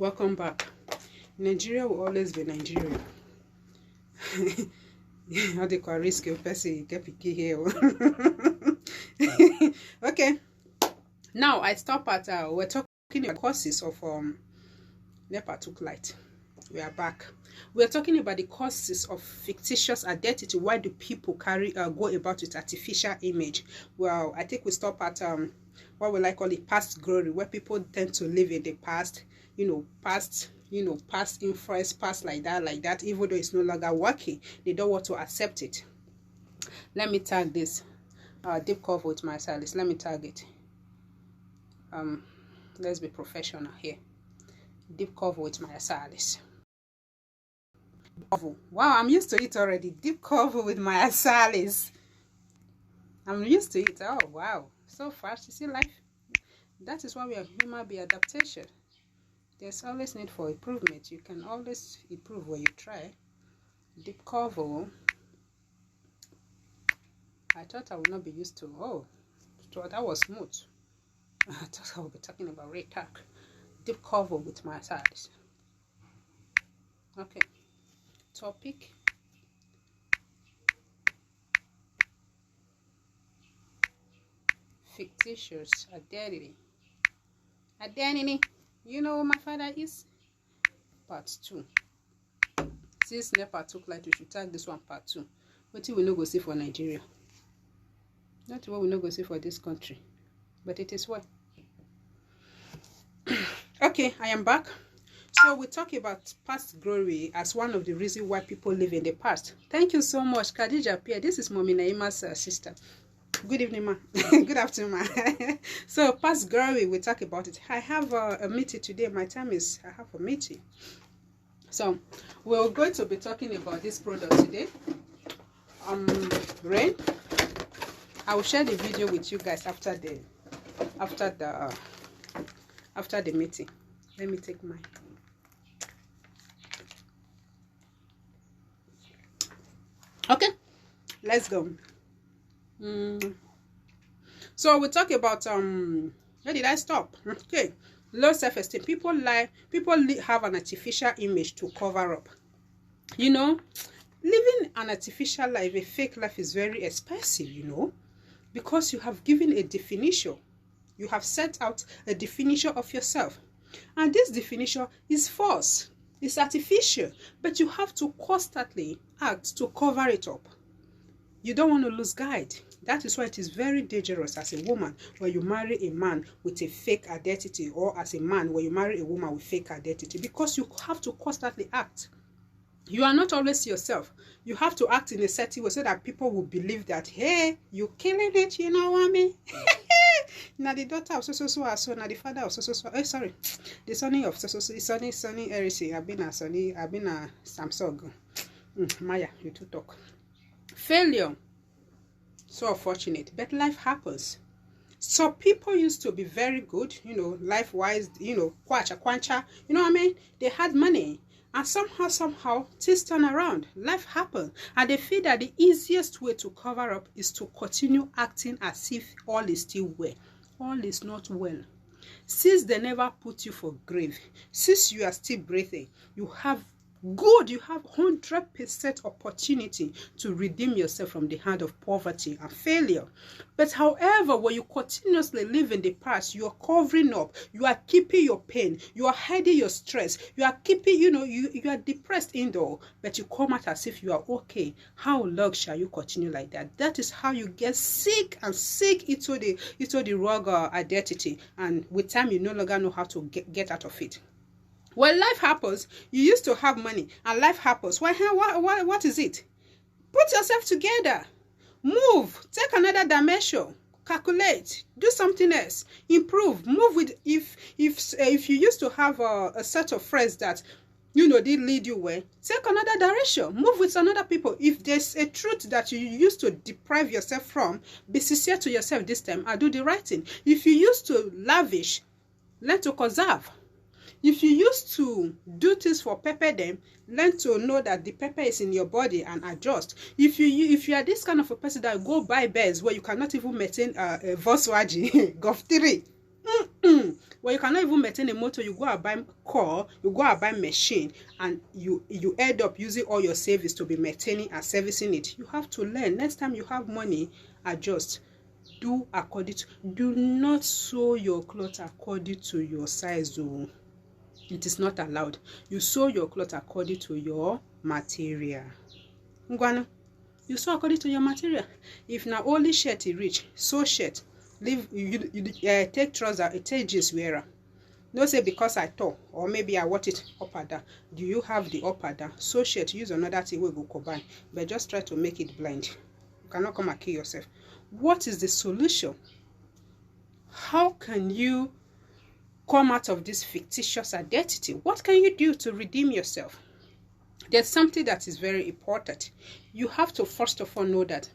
Welcome back. Nigeria will always be Nigeria. How they call risk of person get picky here. Okay. Now I stop at we're talking about causes of NEPA took light. We are back. We are talking about the causes of fictitious identity. Why do people go about with artificial image? Well, I think we stop at what we like call it past glory, where people tend to live in the past, past influence, past like that, even though it's no longer working, they don't want to accept it. Let me tag this deep cover with my stylist. Let me tag it. Let's be professional here. Deep cover with my stylist. Wow, I'm used to it already. Deep cover with my stylist. I'm used to it. Oh wow, so fast. You see, life. That is why we are human being. Adaptation. There's always need for improvement. You can always improve when you try. Deep cover. I thought I would not be used to. Oh, so that was smooth. I thought I would be talking about retark. Deep cover with my sides. Okay. Topic. Fictitious identity. Identity. You know who my father is? Part 2. Since NEPA took light, we should tag this one part 2. What we no go see for Nigeria? Not what we no go see for this country. But it is what? Okay, I am back. So we talk about past glory as one of the reasons why people live in the past. Thank you so much, Khadija Pierre. This is Mommy Naima's sister. Good evening, ma. Good afternoon, ma. So past glory, we talk about it. I have a meeting today. My time is, I have a meeting. So we're going to be talking about this product today. Rain. I will share the video with you guys after the meeting. Let me take mine. Okay, let's go. So we talk about where did I stop? Okay, low self-esteem. People have an artificial image to cover up. Living an artificial life, a fake life, is very expensive, because you have given a definition. You have set out a definition of yourself. And this definition is false. It's artificial. But you have to constantly act to cover it up. You don't want to lose guide. That is why it is very dangerous as a woman when you marry a man with a fake identity, or as a man when you marry a woman with fake identity, because you have to constantly act. You are not always yourself. You have to act in a certain way so that people will believe that, hey, you're killing it, you know what I mean? Now the daughter of so now the father of sorry, the son of Sonny Erisi, I've been a Samsung. Maya, you too talk. Failure. So unfortunate, but life happens. So people used to be very good, life-wise, kwacha, you know what I mean? They had money. And somehow, things turn around. Life happens. And they feel that the easiest way to cover up is to continue acting as if all is still well. All is not well. Since they never put you for grave, since you are still breathing, you have 100% opportunity to redeem yourself from the hand of poverty and failure. But however, when you continuously live in the past, you are covering up, you are keeping your pain, you are hiding your stress, you are keeping, you are depressed indoor, but you come out as if you are okay. How long shall you continue like that? That is how you get sick into the wrong identity, and with time you no longer know how to get out of it. When life happens, you used to have money, and life happens. What is it? Put yourself together. Move. Take another dimension. Calculate. Do something else. Improve. Move with. If you used to have a set of friends that did lead you well, take another direction. Move with another people. If there's a truth that you used to deprive yourself from, be sincere to yourself this time and do the right thing. If you used to lavish, learn to conserve. If you used to do things for pepper them, learn to know that the pepper is in your body and adjust. If you are this kind of a person that go buy bears where you cannot even maintain a Volkswagen Golf 3, Well, you cannot even maintain a motor. You go and buy car, you go and buy machine, and you end up using all your savings to be maintaining and servicing it. You have to learn. Next time you have money, adjust. Do not sew your clothes according to your size. Oh. It is not allowed. You sew your clothes according to your material. Ngwanu, you sew according to your material. If na only shirt you reach, sew shirt. Leave you take trouser, take jeans wearer. No say because I tore, or maybe I want it up and down. Do you have the up and down? Sew shirt, use another thing we go combine, but just try to make it blind. You cannot come and kill yourself. What is the solution? How can you come out of this fictitious identity? What can you do to redeem yourself? There's something that is very important. You have to first of all know that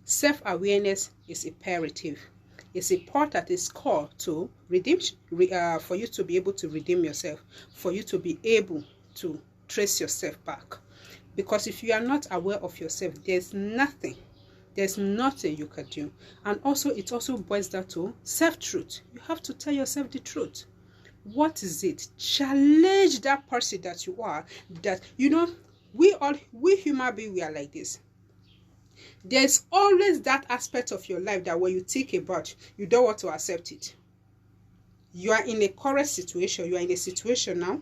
self-awareness is imperative. It's important, it's called to redeem, for you to be able to redeem yourself, for you to be able to trace yourself back. Because if you are not aware of yourself, there's nothing you can do. And also, it also boils down to self-truth. You have to tell yourself the truth. What is it? Challenge that person that you are. That, you know, we human beings, we are like this. There's always that aspect of your life that when you think about, you don't want to accept it. You are in a current situation. You are in a situation now.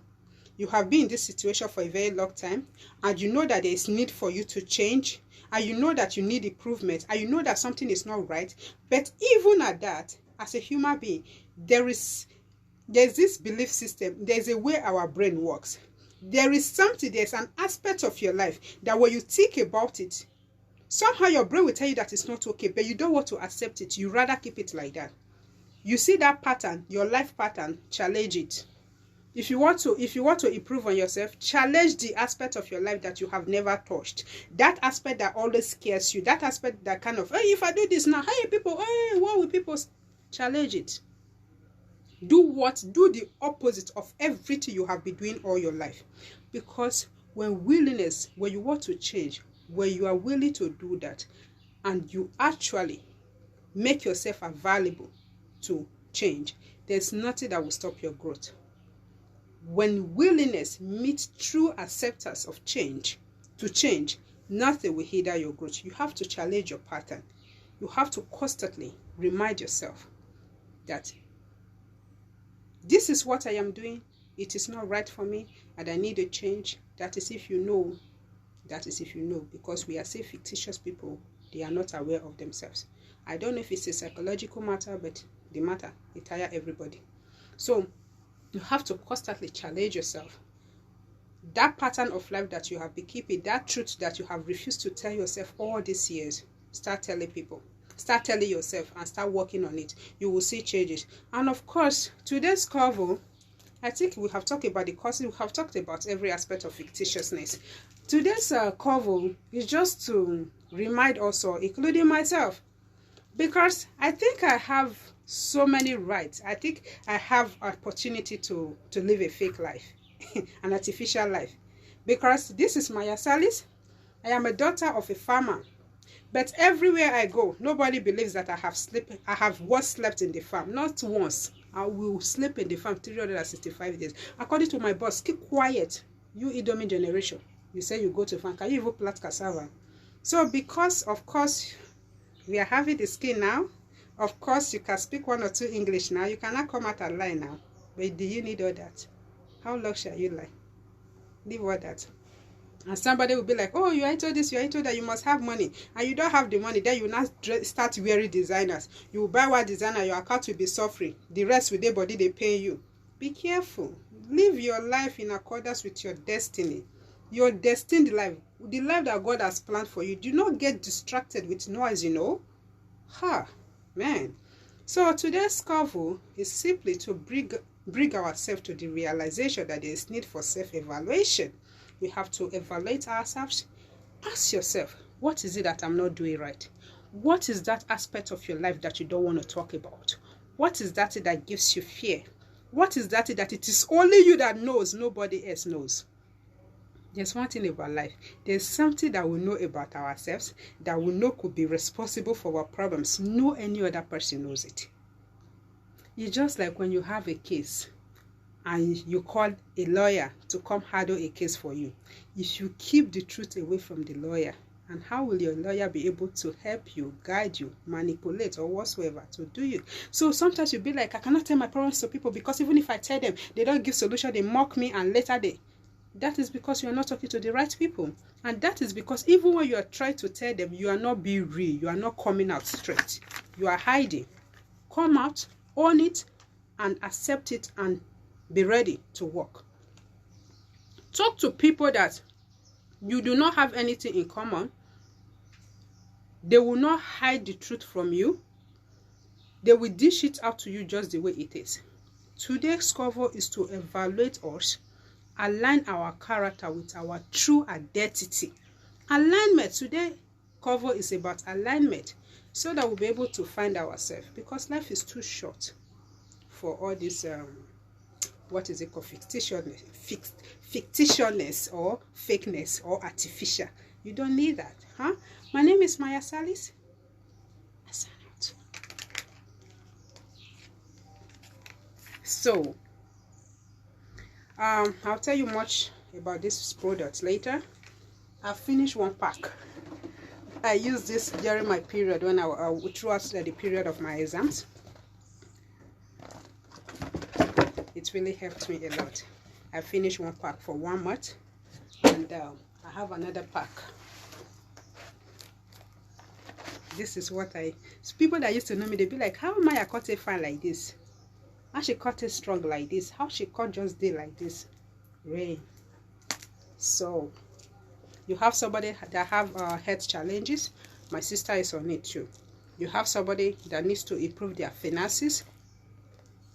You have been in this situation for a very long time, and you know that there is need for you to change, and you know that you need improvement, and you know that something is not right. But even at that, as a human being, there's this belief system. There's a way our brain works. There's an aspect of your life that when you think about it, somehow your brain will tell you that it's not okay, but you don't want to accept it. You rather keep it like that. You see that pattern, your life pattern, challenge it. If you want to improve on yourself, challenge the aspect of your life that you have never touched. That aspect that always scares you. That aspect that kind of, hey, if I do this now, hey, people, hey, what will people? Challenge it. Do the opposite of everything you have been doing all your life. Because when you want to change, when you are willing to do that, and you actually make yourself available to change, there's nothing that will stop your growth. When willingness meets true acceptance of change, nothing will hinder your growth. You have to challenge your pattern. You have to constantly remind yourself that this is what I am doing. It is not right for me, and I need a change. That is if you know. Because we are still fictitious people. They are not aware of themselves. I don't know if it's a psychological matter, but the matter, it tires everybody. So you have to constantly challenge yourself. That pattern of life that you have been keeping, that truth that you have refused to tell yourself all these years, start telling people. Start telling yourself and start working on it. You will see changes. And of course, today's cover, I think we have talked about the causes. We have talked about every aspect of fictitiousness. Today's cover is just to remind also, including myself, because I think I have so many rights. I think I have opportunity to live a fake life, an artificial life, because this is Maya Salis. I am a daughter of a farmer, but everywhere I go, nobody believes that I have once slept in the farm. Not once. I will sleep in the farm 365 days. According to my boss, keep quiet. You Idomi generation. You say you go to farm. Can you even plant cassava? So because, of course, we are having the skin now. Of course, you can speak 1 or 2 English now. You cannot come out and lie now. But do you need all that? How long shall you lie? Leave all that. And somebody will be like, oh, you are into this, you are into that, you must have money. And you don't have the money, then you now start wearing designers. You will buy one designer, your account will be suffering. The rest with their body, they pay you. Be careful. Live your life in accordance with your destiny. Your destined life. The life that God has planned for you. Do not get distracted with noise, you know. Man. So today's cover is simply to bring ourselves to the realization that there is need for self-evaluation. We have to evaluate ourselves. Ask yourself, what is it that I'm not doing right? What is that aspect of your life that you don't want to talk about? What is that that gives you fear? What is that it is only you that knows, nobody else knows? There's one thing about life. There's something that we know about ourselves that we know could be responsible for our problems. No any other person knows it. It's just like when you have a case and you call a lawyer to come handle a case for you. If you keep the truth away from the lawyer, and how will your lawyer be able to help you, guide you, manipulate, or whatsoever to do you? So sometimes you'll be like, I cannot tell my problems to people because even if I tell them, they don't give solution, they mock me, and later they... That is because you are not talking to the right people. And that is because even when you are trying to tell them, you are not being real. You are not coming out straight. You are hiding. Come out, own it, and accept it, and be ready to work. Talk to people that you do not have anything in common. They will not hide the truth from you. They will dish it out to you just the way it is. Today's cover is to evaluate us, align our character with our true identity. Alignment. Today's cover is about alignment, so that we'll be able to find ourselves, because life is too short for all this what is it called, fictitiousness or fakeness or artificial. You don't need that, huh? My name is Maya Salis. I sign out. So I'll tell you much about this product later. I finished one pack. I used this during my period when throughout the period of my exams. It really helped me a lot. I finished one pack for 1 month, and I have another pack. This is what people that used to know me, they'd be like, how am I cut it fine like this? How she cut it strong like this? How she cut just did like this? Rain. So you have somebody that have health challenges. My sister is on it too. You have somebody that needs to improve their finances.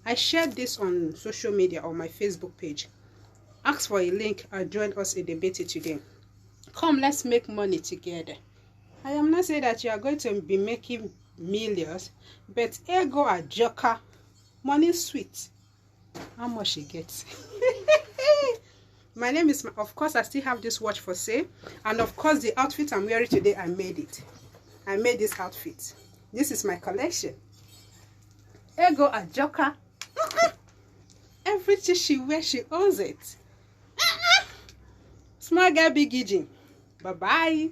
I shared this on social media, on my Facebook page. Ask for a link and join us in the debate today. Come, let's make money together. I am not saying that you are going to be making millions, but ego a joker. Money sweet. How much she gets? My name is, of course, I still have this watch for sale. And of course, the outfit I'm wearing today, I made it. I made this outfit. This is my collection. Ego a joker. Everything she wears, she owns it. Small girl, big Gijin. Bye-bye.